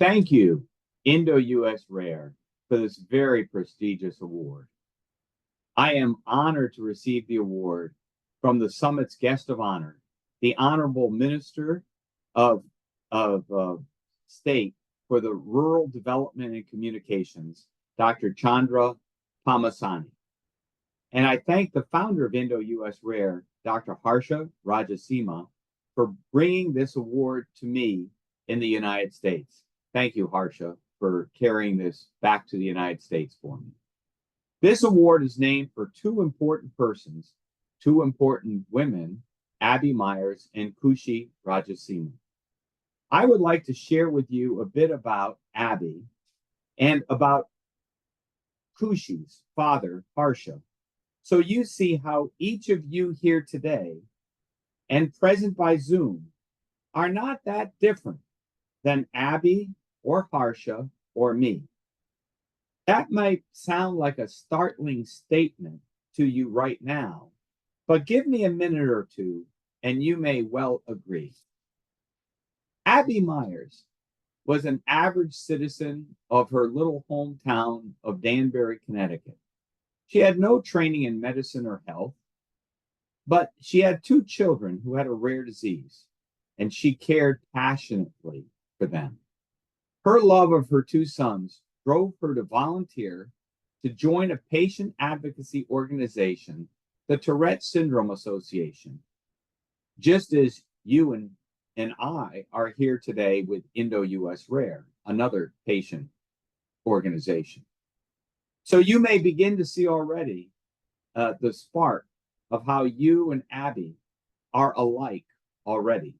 Thank you, Indo US Rare, for this very prestigious award. I am honored to receive the award from the summit's guest of honor, the Honorable Minister of, of State for the Rural Development and Communications, Dr. Chandra Pamasani. And I thank the founder of Indo US Rare, Dr. Harsha Rajasima, for bringing this award to me in the United States. Thank you, Harsha, for carrying this back to the United States for me. This award is named for two important persons, two important women, Abby Myers and Kushi Rajasima. I would like to share with you a bit about Abby and about Kushi's father, Harsha, so you see how each of you here today and present by Zoom are not that different than Abby or Harsha or me. That might sound like a startling statement to you right now, but give me a minute or two and you may well agree. Abby Myers was an average citizen of her little hometown of Danbury, Connecticut. She had no training in medicine or health, but she had two children who had a rare disease, and she cared passionately for them. Her love of her two sons drove her to volunteer to join a patient advocacy organization, the Tourette Syndrome Association, just as you and I are here today with Indo US Rare, another patient organization. So you may begin to see already the spark of how you and Abby are alike already.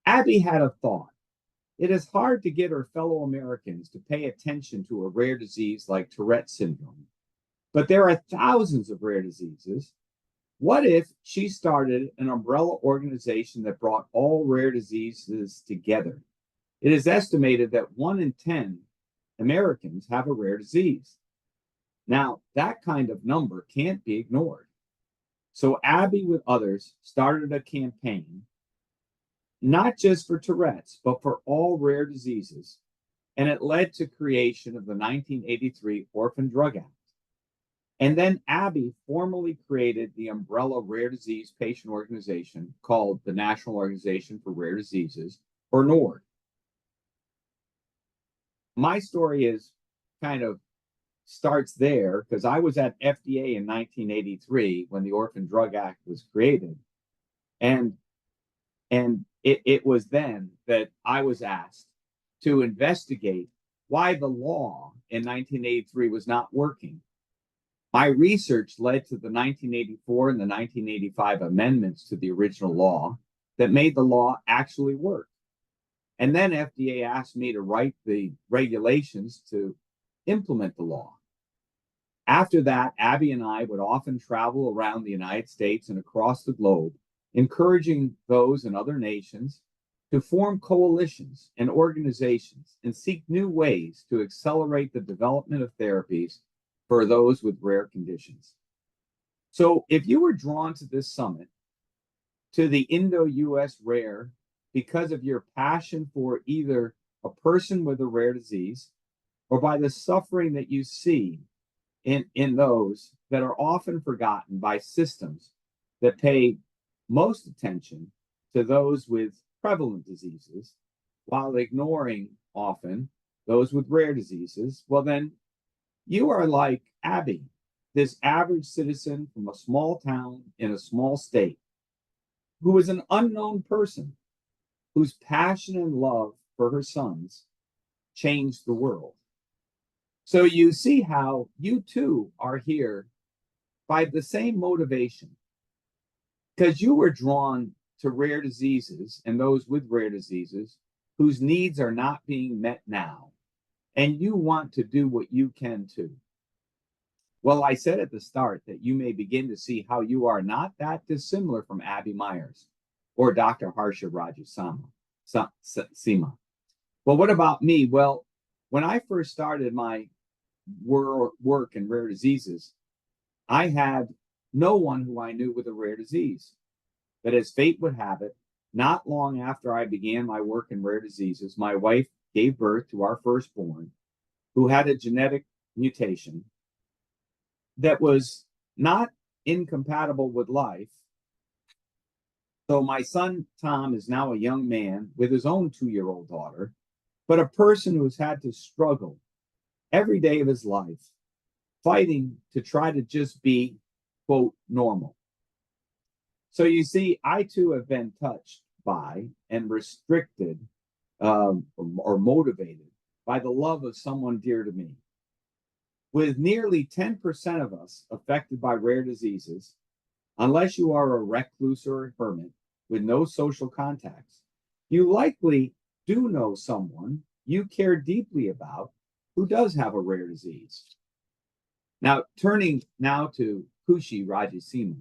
Abby had a thought. It is hard to get her fellow Americans to pay attention to a rare disease like Tourette syndrome, but there are thousands of rare diseases. What if she started an umbrella organization that brought all rare diseases together? It is estimated that 1 in 10 Americans have a rare disease. Now, that kind of number can't be ignored. So Abby, with others, started a campaign, not just for Tourette's, but for all rare diseases, and it led to creation of the 1983 Orphan Drug Act. And then Abby formally created the umbrella rare disease patient organization called the National Organization for Rare Diseases, or NORD. My story is kind of starts there because I was at FDA in 1983 when the Orphan Drug Act was created. And it was then that I was asked to investigate why the law in 1983 was not working. My research led to the 1984 and the 1985 amendments to the original law that made the law actually work. And then FDA asked me to write the regulations to implement the law. After that, Abby and I would often travel around the United States and across the globe, encouraging those in other nations to form coalitions and organizations and seek new ways to accelerate the development of therapies for those with rare conditions. So if you were drawn to this summit, to the Indo US Rare, because of your passion for either a person with a rare disease or by the suffering that you see in those that are often forgotten by systems that pay most attention to those with prevalent diseases while ignoring often those with rare diseases, well, then you are like Abby, this average citizen from a small town in a small state who is an unknown person whose passion and love for her sons changed the world. So you see how you too are here by the same motivation, because you were drawn to rare diseases and those with rare diseases whose needs are not being met now, and you want to do what you can too. Well, I said at the start that you may begin to see how you are not that dissimilar from Abby Myers or Dr. Harsha Rajasima. Well, what about me? Well, when I first started my work in rare diseases, I had no one who I knew with a rare disease. But as fate would have it, not long after I began my work in rare diseases, my wife gave birth to our firstborn, who had a genetic mutation that was not incompatible with life. So my son, Tom, is now a young man with his own 2-year-old daughter, but a person who has had to struggle every day of his life, fighting to try to just be, quote, normal. So you see, I too have been touched by and restricted or motivated by the love of someone dear to me. With nearly 10% of us affected by rare diseases, unless you are a recluse or a hermit with no social contacts, you likely do know someone you care deeply about who does have a rare disease. Now, turning now to Kushi Rajasima.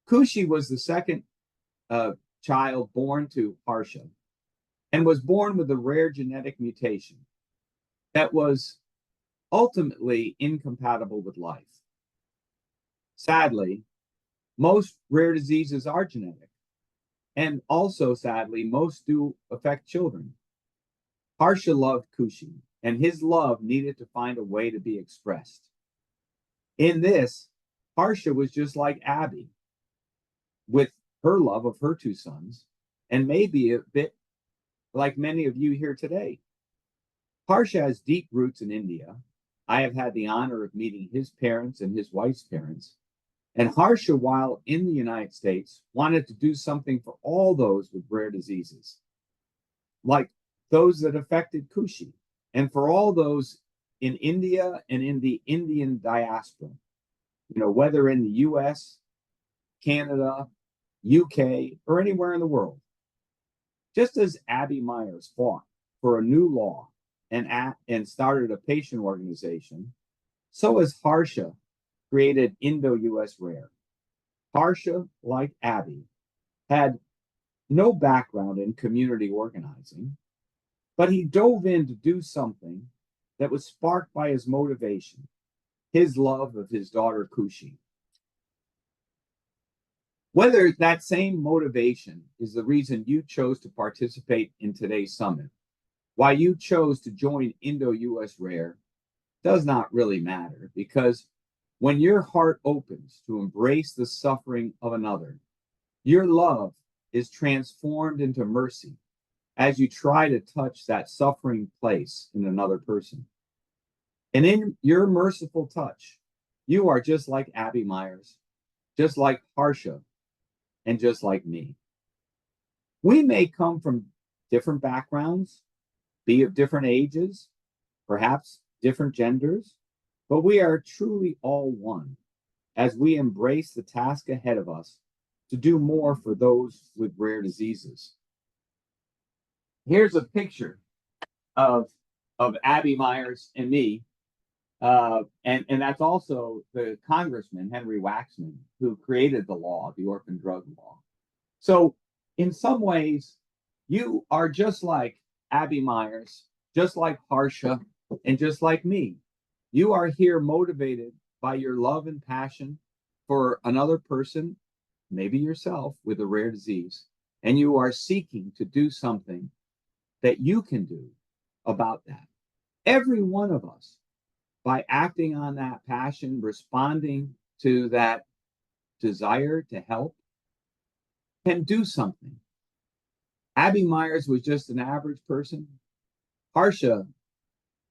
Kushi was the second child born to Harsha and was born with a rare genetic mutation that was ultimately incompatible with life. Sadly, most rare diseases are genetic, and also, sadly, most do affect children. Harsha loved Kushi, and his love needed to find a way to be expressed. In this, Harsha was just like Abby, with her love of her 2 sons, and maybe a bit like many of you here today. Harsha has deep roots in India. I have had the honor of meeting his parents and his wife's parents. And Harsha, while in the United States, wanted to do something for all those with rare diseases, like those that affected Kushi, and for all those in India and in the Indian diaspora, whether in the US, Canada, UK, or anywhere in the world. Just as Abby Myers fought for a new law and started a patient organization, so has Harsha created Indo US Rare. Harsha, like Abby, had no background in community organizing, but he dove in to do something that was sparked by his motivation, his love of his daughter Kushi. Whether that same motivation is the reason you chose to participate in today's summit, why you chose to join Indo US Rare, does not really matter, because when your heart opens to embrace the suffering of another, your love is transformed into mercy as you try to touch that suffering place in another person. And in your merciful touch, you are just like Abby Myers, just like Harsha, and just like me. We may come from different backgrounds, be of different ages, perhaps different genders, but we are truly all one as we embrace the task ahead of us to do more for those with rare diseases. Here's a picture of Abby Myers and me, and that's also the Congressman, Henry Waxman, who created the law, the orphan drug law. So in some ways, you are just like Abby Myers, just like Harsha, and just like me. You are here motivated by your love and passion for another person, maybe yourself, with a rare disease, and you are seeking to do something that you can do about that. Every one of us, by acting on that passion, responding to that desire to help, can do something. Abby Myers was just an average person. Harsha,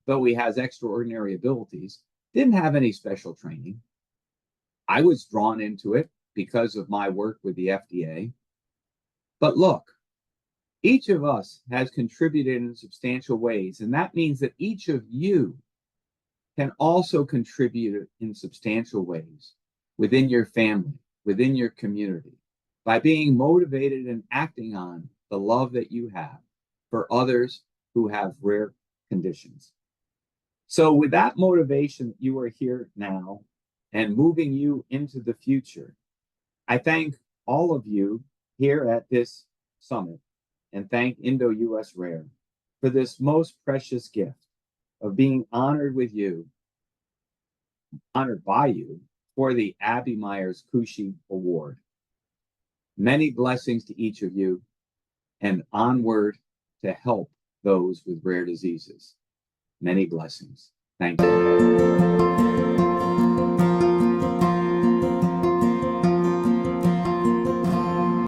though he has extraordinary abilities, didn't have any special training. I was drawn into it because of my work with the FDA. But look, each of us has contributed in substantial ways, and that means that each of you can also contribute in substantial ways within your family, within your community, by being motivated and acting on the love that you have for others who have rare conditions. So with that motivation, you are here now and moving you into the future. I thank all of you here at this summit and thank Indo US Rare for this most precious gift of being honored with you, honored by you for the Abby Myers Kushi Award. Many blessings to each of you and onward to help those with rare diseases. Many blessings. Thank you.